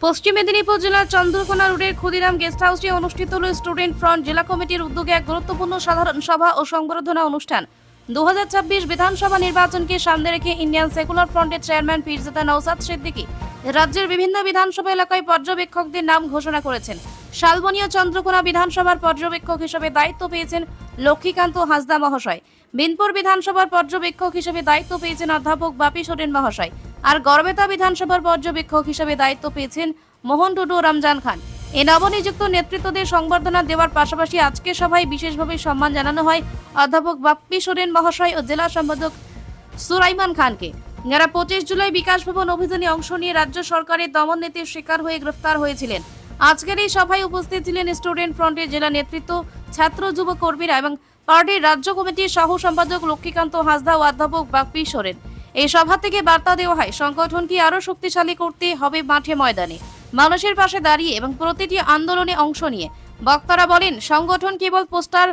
পশ্চিম মেদিনীপুর জেলার চন্দ্রকোনা রোডের ক্ষুদিরাম গেস্ট হাউসে অনুষ্ঠিত হল স্টুডেন্ট ফ্রন্ট জেলা কমিটির উদ্যোগে এক গুরুত্বপূর্ণ সাধারণ সভা ও সংবর্ধনা অনুষ্ঠান। 2026 বিধানসভা নির্বাচনকে সামনে রেখে ইন্ডিয়ান সেকুলার ফ্রন্টের চেয়ারম্যান পীরজাদা নওশাদ সিদ্দিকী রাজ্যের বিভিন্ন বিধানসভা এলাকায় পর্যবেক্ষকদের নাম ঘোষণা করেছেন। শালবনী ও চন্দ্রকোনা বিধানসভার পর্যবেক্ষক হিসেবে দায়িত্ব পেয়েছেন লক্ষ্মীকান্ত হাঁসদা মহাশয়। বিনপুর বিধানসভার পর্যবেক্ষক হিসেবে দায়িত্ব পেয়েছেন অধ্যাপক বাপি সোরেন মহাশয়। আর গড়বেতা বিধানসভার পর্যবেক্ষক হিসেবে দায়িত্ব পেয়েছেন মোহন টুডু রমজান খান। এই নবনিযুক্ত নেতৃত্বদের সংবর্ধনা দেওয়ার পাশাপাশি আজকে সভায় বিশেষভাবে সম্মান জানানো হয় অধ্যাপক বাপ্পি সোরেন মহাশয় ও জেলা সম্পাদক সুলাইমান খানকে, যারা 25 জুলাই বিকাশ ভবন অভিযানে অংশ নিয়ে রাজ্য সরকারের দমন নীতির শিকার হয়ে গ্রেফতার হয়েছিলেন। আজকের এই সভায় উপস্থিত ছিলেন স্টুডেন্ট ফ্রন্টের জেলা নেতৃত্ব, ছাত্র যুব কর্মীরা এবং পার্টির রাজ্য কমিটির সহ সম্পাদক লক্ষ্মীকান্ত হাঁসদা ও অধ্যাপক বাপ্পি সোরেন। এই সভা থেকে বার্তা দেওয়া হয় সংগঠনকে আরো শক্তিশালী করতে হবে মাঠে ময়দানে মানুষের পাশে দাঁড়িয়ে এবং প্রতিটি আন্দোলনে অংশ নিয়ে। বক্তারা বলেন, সংগঠন কেবল পোস্টার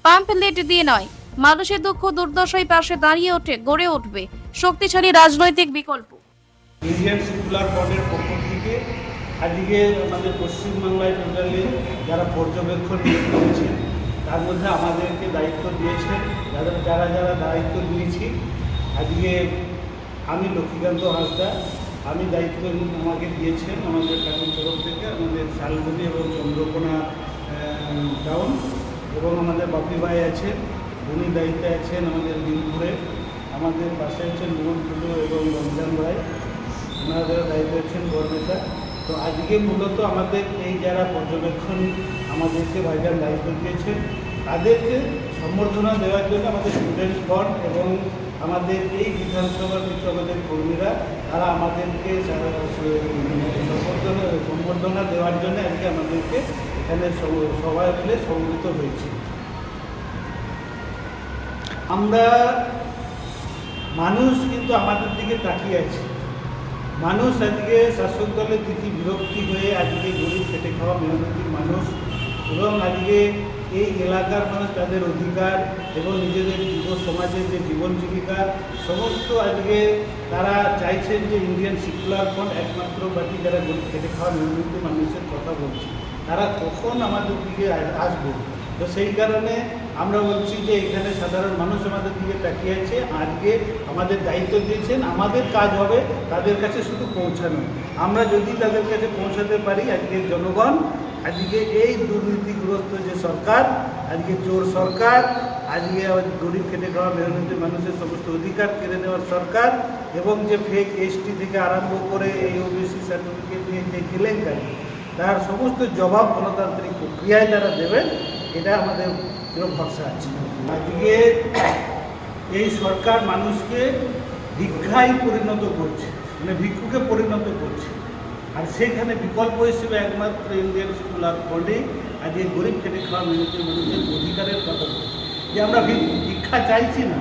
পাম্পলেট দিয়ে নয়, মানুষের দুঃখ দুর্দশায় পাশে দাঁড়িয়ে গড়ে উঠবে শক্তিশালী রাজনৈতিক বিকল্প। ইন্ডিয়ান সেকুলার ফ্রন্টের পক্ষ থেকে আজকে আমাদের পশ্চিমবাংলায় টোটালি যারা পর্যবেক্ষণ করেছে তার মধ্যে আমাদেরকে দায়িত্ব দিয়েছেন, যারা দায়িত্ব দিয়েছি। আজকে আমি লক্ষ্মীকান্ত হাঁসদা, আমি দায়িত্ব আমাকে দিয়েছেন আমাদের টাউন তরফ থেকে, আমাদের শালবনী এবং চন্দ্রকোনা টাউন, এবং আমাদের বাপি ভাই আছেন, উনি দায়িত্বে আছেন আমাদের বিনপুরে। আমাদের পাশে আছেন মোহন টুডু এবং রমজান ভাই, ওনাদের দায়িত্ব আছেন গড়বেতা। তো আজকে মূলত আমাদের এই যারা পর্যবেক্ষণ আমাদেরকে ভাইজান দায়িত্ব দিয়েছেন তাদেরকে সম্বর্ধনা দেওয়ার জন্য আমাদের স্টুডেন্ট ফ্রন্ট এবং আমাদের এই বিধানসভার কিছু আমাদের কর্মীরা তারা আমাদেরকে সম্বর্ধনা দেওয়ার জন্য আজকে আমাদেরকে এখানে সবাই মিলে সমবেত হয়েছে। আমরা মানুষ কিন্তু আমাদের দিকে তাকিয়ে আছে। মানুষ আজকে শাসক দলের প্রতি বিরক্তি হয়ে আজকে গরিব খেটে খাওয়া মেহনতি মানুষ এবং আজকে এই এলাকার মানুষ তাদের অধিকার এবং নিজেদের যুব সমাজের যে জীবন জীবিকার সমস্ত আজকে তারা চাইছেন যে ইন্ডিয়ান সেকুলার ফ্রন্ট একমাত্র বাকি যারা গরিব খেটে খাওয়া মেহনতি মানুষের কথা বলছে তারা কখন আমাদের দিকে আসবে। তো সেই কারণে আমরা বলছি যে এখানে সাধারণ মানুষ আমাদের দিকে তাকিয়ে আছে, আজকে আমাদের দায়িত্ব দিয়েছেন, আমাদের কাজ হবে তাদের কাছে শুধু পৌঁছানো। আমরা যদি তাদের কাছে পৌঁছাতে পারি, আজকে জনগণ আজকে এই দুর্নীতিগ্রস্ত যে সরকার, আজকে চোর সরকার, আজকে গরিব খেটে খাওয়া মেহনতি মানুষের সমস্ত অধিকার কেড়ে নেওয়ার সরকার এবং যে ফেক এসটি থেকে আরম্ভ করে এই ওবিসি সার্টিফিকেট নিয়ে যে কেলেঙ্কারি, তার সমস্ত জবাব গণতান্ত্রিক প্রক্রিয়ায় তারা দেবেন, এটা আমাদের ভরসা আছে। আজকে এই সরকার মানুষকে ভিক্ষায় পরিণত করছে, মানে ভিক্ষুকে পরিণত করছে, আর সেখানে বিকল্প হিসেবে একমাত্র ইন্ডিয়ান সেকুলার ফ্রন্টে আজকে গরিব খেটে খাওয়া মেহনতি মানুষের অধিকারের কথা বলছে যে আমরা ভিক্ষা চাইছি না,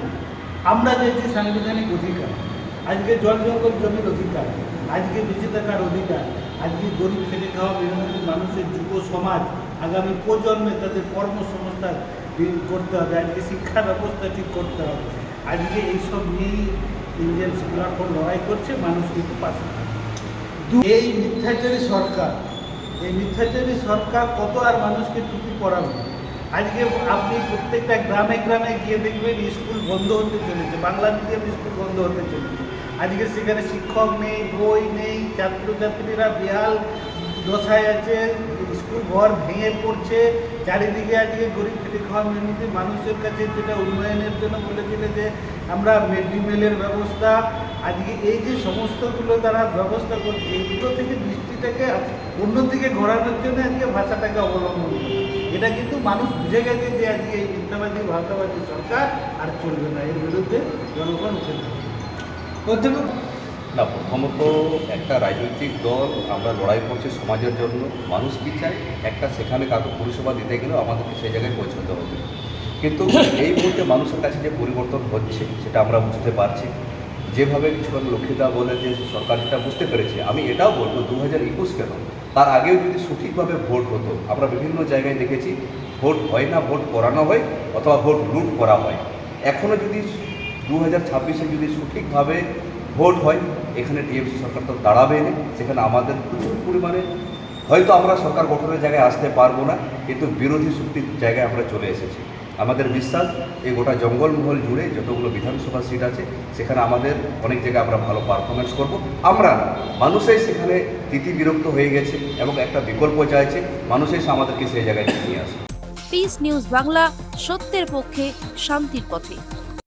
আমরা চাইছি সাংবিধানিক অধিকার। আজকে জল জঙ্গল জমির অধিকার, আজকে বেঁচে থাকার অধিকার, আজকে গরিব খেটে খাওয়া মেহনতি মানুষের যুব সমাজ আগামী প্রজন্মে তাদের কর্মসংস্থান করতে হবে, আজকে শিক্ষা ব্যবস্থা ঠিক করতে হবে। আজকে এইসব নিয়েই ইন্ডিয়ান সেকুলার ফ্রন্ট লড়াই করছে, মানুষ কিন্তু পাশে। এই মিথ্যাচারী সরকার কত আর মানুষকে টুপি পরাবে। আজকে আপনি প্রত্যেকটা গ্রামে গ্রামে গিয়ে দেখবেন স্কুল বন্ধ হতে চলেছে, বাংলা মিডিয়াম স্কুল বন্ধ হতে চলেছে। আজকে সেখানে শিক্ষক নেই, বই নেই, ছাত্রছাত্রীরা বেহাল দশায় আছে, স্কুল ঘর ভেঙে পড়ছে, চারিদিকে আজকে গরিব খেটে খাওয়া মেহনতি মানুষের কাছে যেটা উন্নয়নের জন্য বলেছিল যে আমরা মিড ডে মিলের ব্যবস্থা, আজকে এই যে সমস্তগুলো তারা ব্যবস্থা করছে, এগুলো থেকে দৃষ্টিটাকে অন্যদিকে ঘোরানোর জন্য আজকে ভাষাটাকে অবলম্বন করছে। এটা কিন্তু মানুষ বুঝে গেছে যে আজকে এই মিথ্যাবাদী ভাষাবাদী সরকার আর চলবে না, এর বিরুদ্ধে জনগণ উঠে যাবে। না, প্রথমত একটা রাজনৈতিক দল আমরা লড়াই করছি সমাজের জন্য, মানুষ কী চায়, একটা সেখানে কাউকে পরিষেবা দিতে গেলেও আমাদেরকে সেই জায়গায় পৌঁছতে হবে। কিন্তু এই মুহূর্তে মানুষের কাছে যে পরিবর্তন হচ্ছে সেটা আমরা বুঝতে পারছি। যেভাবে কিছুক্ষণ লক্ষ্মীদা বলে যে সরকার যেটা বুঝতে পেরেছে, আমি এটাও বলবো 2021 কেন, তার আগেও যদি সঠিকভাবে ভোট হতো। আমরা বিভিন্ন জায়গায় দেখেছি ভোট হয় না, ভোট করানো হয় অথবা ভোট লুট করা হয়। এখনও যদি 2026-এ যদি সঠিকভাবে ভোট হয়, এখানে টিএমসি সরকার তো দাঁড়াবে না, সেখানে আমাদের প্রচুর পরিমাণে হয়তো আমরা সরকার গঠনের জায়গায় আসতে পারবো না, কিন্তু বিরোধী শক্তির জায়গায় আমরা চলে এসেছি। আমাদের বিশ্বাস এই গোটা জঙ্গলমহল জুড়ে যতগুলো বিধানসভা সিট আছে সেখানে আমাদের অনেক জায়গায় আমরা ভালো পারফরমেন্স করব। আমরা মানুষই সেখানে বিরক্ত হয়ে গেছে এবং একটা বিকল্প চাইছে, মানুষই আমাদেরকে সেই জায়গায় নিয়ে আসে। পিস নিউজ বাংলা, সত্যের পক্ষে, শান্তির পথে।